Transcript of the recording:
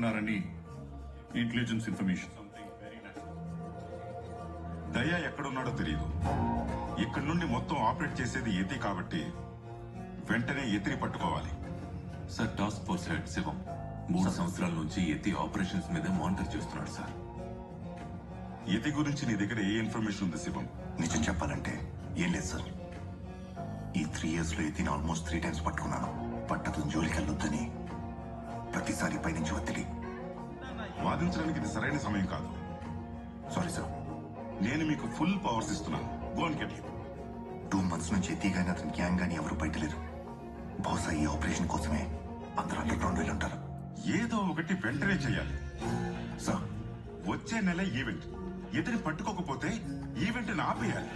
చేస్తున్నారని intelligence information. దయా ఎక్కడున్నాడో తెలియదు. ఇక్కడి నుండి మొత్తం ఆపరేట్ చేసేది యతి కాబట్టి వెంటనే యతిని పట్టుకోవాలి. సార్, టాస్క్ ఫోర్స్ హెడ్ శివం 3 సంవత్సరాల నుంచి యతి ఆపరేషన్స్ మీద మానిటర్ చేస్తున్నాడు సార్. యతి గురించి నీ దగ్గర ఏ ఇన్ఫర్మేషన్ ఉంది శివం? నిజం చెప్పాలంటే ఏం లేదు సార్. ఈ 3 years లో యతిని ఆల్మోస్ట్ 3 times పట్టుకున్నాను. పట్టదు జోలికి వెళ్ళొద్దని ప్రతిసారి పైనుంచి ఒత్తిడి. వాదించడానికి ఇది సరైన సమయం కాదు. Sorry sir. నేను మీకు ఫుల్ పవర్స్ ఇస్తున్నాను. Go and get him. 2 months నుంచి యతి గాని అతని గ్యాంగ్ గాని ఎవరు బయటలేరు. బహుశా ఈ ఆపరేషన్ కోసమే అందరూ అండర్ గ్రౌండ్ వెళ్ళి ఉంటారు. ఏదో ఒకటి వెంటనే చేయాలి సార్. వచ్చే నెల ఈవెంట్. యతిని పట్టుకోకపోతే ఈవెంట్ ఆపేయాలి.